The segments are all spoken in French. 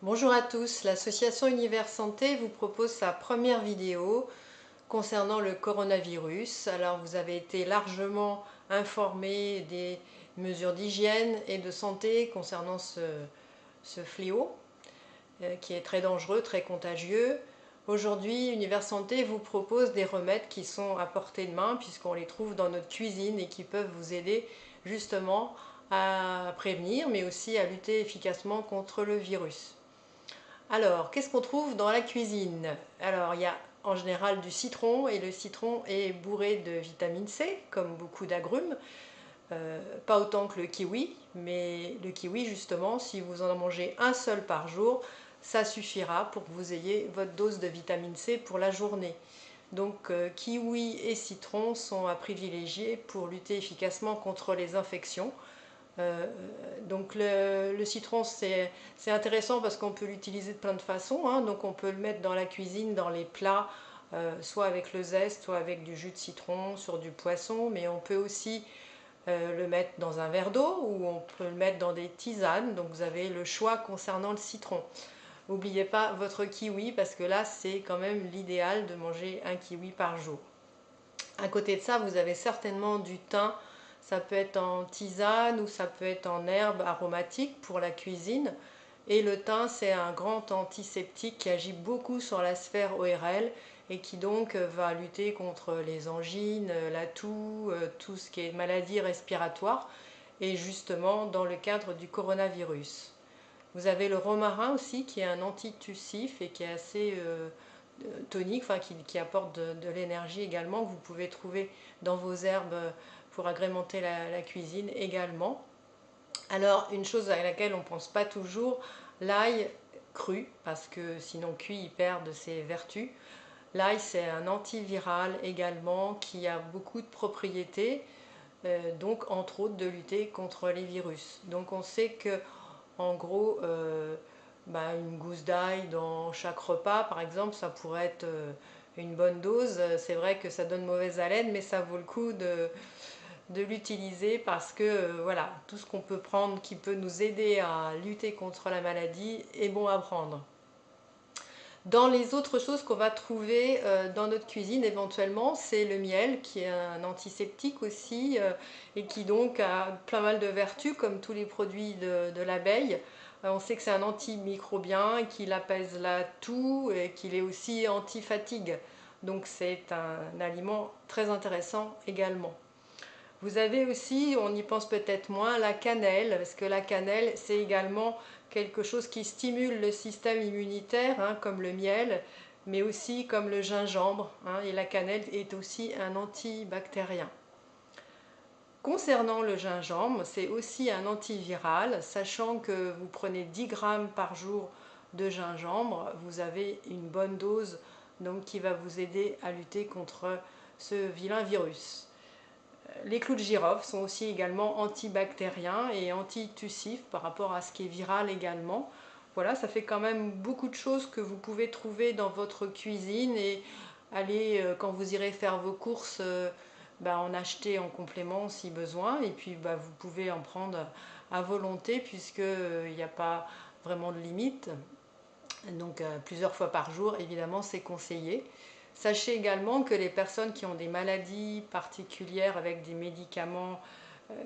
Bonjour à tous, l'association Univers Santé vous propose sa première vidéo concernant le coronavirus. Alors vous avez été largement informés des mesures d'hygiène et de santé concernant ce fléau qui est très dangereux, très contagieux. Aujourd'hui, Univers Santé vous propose des remèdes qui sont à portée de main puisqu'on les trouve dans notre cuisine et qui peuvent vous aider justement à prévenir mais aussi à lutter efficacement contre le virus. Alors, qu'est-ce qu'on trouve dans la cuisine? Alors, il y a en général du citron et le citron est bourré de vitamine C, comme beaucoup d'agrumes. Pas autant que le kiwi, mais le kiwi, justement, si vous en mangez un seul par jour, ça suffira pour que vous ayez votre dose de vitamine C pour la journée. Donc, kiwi et citron sont à privilégier pour lutter efficacement contre les infections. Euh, donc le citron c'est intéressant parce qu'on peut l'utiliser de plein de façons, hein. Donc on peut le mettre dans la cuisine, dans les plats, soit avec le zeste, soit avec du jus de citron, sur du poisson, mais on peut aussi le mettre dans un verre d'eau ou on peut le mettre dans des tisanes. Donc vous avez le choix concernant le citron. N'oubliez pas votre kiwi parce que là c'est quand même l'idéal de manger un kiwi par jour. À côté de ça, vous avez certainement du thym. Ça peut être en tisane ou ça peut être en herbe aromatique pour la cuisine. Et le thym, c'est un grand antiseptique qui agit beaucoup sur la sphère ORL et qui donc va lutter contre les angines, la toux, tout ce qui est maladie respiratoire et justement dans le cadre du coronavirus. Vous avez le romarin aussi qui est un antitussif et qui est assez tonique, enfin qui apporte de l'énergie également, que vous pouvez trouver dans vos herbes pour agrémenter la cuisine également. Alors une chose à laquelle on ne pense pas toujours, l'ail cru, parce que sinon cuit il perd de ses vertus. L'ail c'est un antiviral également qui a beaucoup de propriétés, donc entre autres de lutter contre les virus. Donc on sait que en gros, une gousse d'ail dans chaque repas, par exemple, ça pourrait être une bonne dose. C'est vrai que ça donne mauvaise haleine, mais ça vaut le coup de l'utiliser parce que voilà, tout ce qu'on peut prendre qui peut nous aider à lutter contre la maladie est bon à prendre. Dans les autres choses qu'on va trouver dans notre cuisine éventuellement, c'est le miel qui est un antiseptique aussi et qui donc a plein mal de vertus comme tous les produits de l'abeille. On sait que c'est un antimicrobien, qu'il apaise la toux et qu'il est aussi anti-fatigue. Donc c'est un aliment très intéressant également. Vous avez aussi, on y pense peut-être moins, la cannelle, parce que la cannelle, c'est également quelque chose qui stimule le système immunitaire, hein, comme le miel, mais aussi comme le gingembre, hein, et la cannelle est aussi un antibactérien. Concernant le gingembre, c'est aussi un antiviral, sachant que vous prenez 10 grammes par jour de gingembre, vous avez une bonne dose donc, qui va vous aider à lutter contre ce vilain virus. Les clous de girofle sont aussi également antibactériens et antitussifs par rapport à ce qui est viral également. Voilà, ça fait quand même beaucoup de choses que vous pouvez trouver dans votre cuisine et aller, quand vous irez faire vos courses, en acheter en complément si besoin. Et puis vous pouvez en prendre à volonté puisqu'il n'y a pas vraiment de limite. Donc plusieurs fois par jour, évidemment, c'est conseillé. Sachez également que les personnes qui ont des maladies particulières avec des médicaments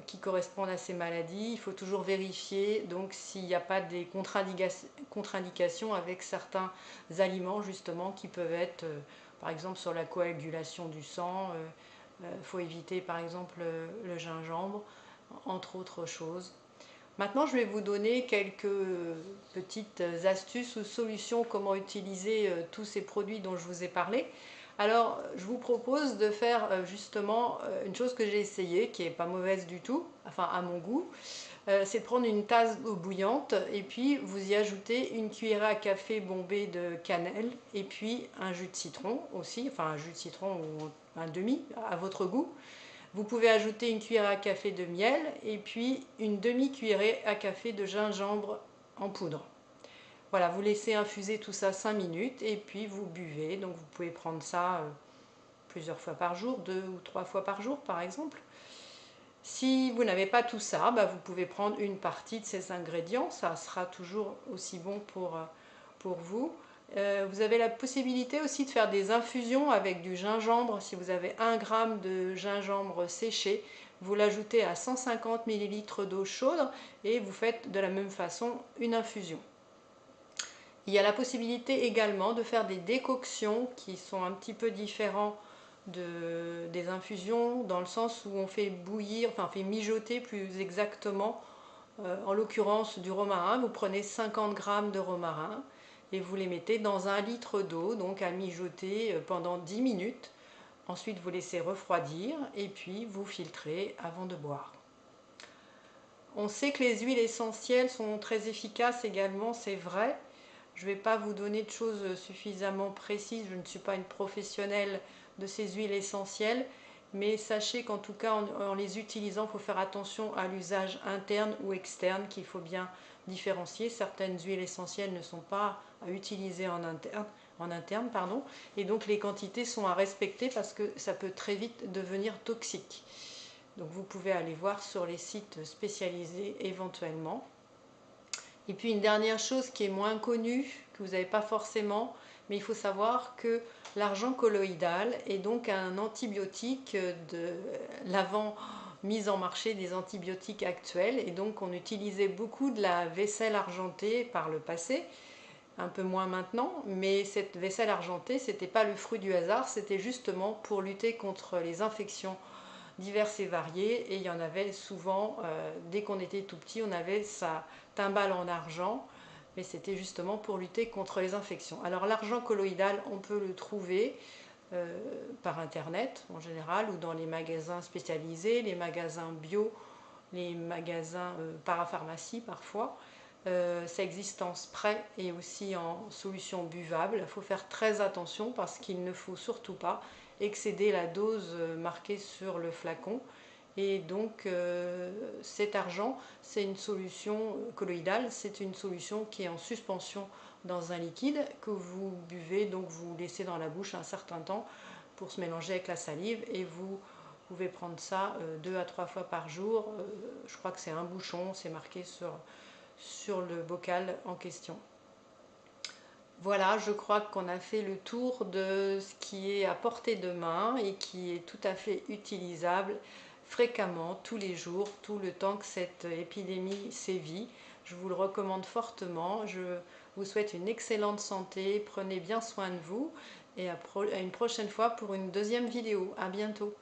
qui correspondent à ces maladies, il faut toujours vérifier donc s'il n'y a pas des contre-indications avec certains aliments justement qui peuvent être par exemple sur la coagulation du sang. Il faut éviter par exemple le gingembre, entre autres choses. Maintenant, je vais vous donner quelques petites astuces ou solutions comment utiliser tous ces produits dont je vous ai parlé. Alors, je vous propose de faire justement une chose que j'ai essayée, qui n'est pas mauvaise du tout, enfin à mon goût, c'est de prendre une tasse d'eau bouillante et puis vous y ajoutez une cuillère à café bombée de cannelle et puis un jus de citron aussi, enfin un jus de citron ou un demi à votre goût. Vous pouvez ajouter une cuillère à café de miel et puis une demi-cuillerée à café de gingembre en poudre. Voilà, vous laissez infuser tout ça 5 minutes et puis vous buvez. Donc vous pouvez prendre ça plusieurs fois par jour, 2 ou 3 fois par jour par exemple. Si vous n'avez pas tout ça, vous pouvez prendre une partie de ces ingrédients, ça sera toujours aussi bon pour vous. Vous avez la possibilité aussi de faire des infusions avec du gingembre. Si vous avez 1 g de gingembre séché, vous l'ajoutez à 150 ml d'eau chaude et vous faites de la même façon une infusion. Il y a la possibilité également de faire des décoctions qui sont un petit peu différents des infusions, dans le sens où on fait bouillir, enfin on fait mijoter plus exactement, en l'occurrence du romarin. Vous prenez 50 g de romarin et vous les mettez dans 1 litre d'eau, donc à mijoter pendant 10 minutes. Ensuite vous laissez refroidir et puis vous filtrez avant de boire. On sait que les huiles essentielles sont très efficaces également, c'est vrai. Je ne vais pas vous donner de choses suffisamment précises, je ne suis pas une professionnelle de ces huiles essentielles, mais sachez qu'en tout cas en les utilisant, il faut faire attention à l'usage interne ou externe, qu'il faut bien différencier. Certaines huiles essentielles ne sont pas à utiliser en interne, et donc les quantités sont à respecter parce que ça peut très vite devenir toxique. Donc vous pouvez aller voir sur les sites spécialisés éventuellement. Et puis une dernière chose qui est moins connue, que vous n'avez pas forcément, mais il faut savoir que l'argent colloïdal est donc un antibiotique de l'avant mise en marché des antibiotiques actuels, et donc on utilisait beaucoup de la vaisselle argentée par le passé, un peu moins maintenant, mais cette vaisselle argentée, c'était pas le fruit du hasard, c'était justement pour lutter contre les infections diverses et variées, et il y en avait souvent, dès qu'on était tout petit, on avait sa timbale en argent, mais c'était justement pour lutter contre les infections. Alors l'argent colloïdal, on peut le trouver par internet en général, ou dans les magasins spécialisés, les magasins bio, les magasins parapharmacie parfois. Ça existe en spray et aussi en solution buvable. Il faut faire très attention parce qu'il ne faut surtout pas excéder la dose marquée sur le flacon. Et donc cet argent, c'est une solution colloïdale, c'est une solution qui est en suspension dans un liquide que vous buvez, donc vous laissez dans la bouche un certain temps pour se mélanger avec la salive, et vous pouvez prendre ça 2 à 3 fois par jour. Je crois que c'est un bouchon, c'est marqué sur le bocal en question. Voilà, je crois qu'on a fait le tour de ce qui est à portée de main et qui est tout à fait utilisable fréquemment, tous les jours, tout le temps que cette épidémie sévit. Je vous le recommande fortement. Je vous souhaite une excellente santé, prenez bien soin de vous, et à une prochaine fois pour une deuxième vidéo. À bientôt.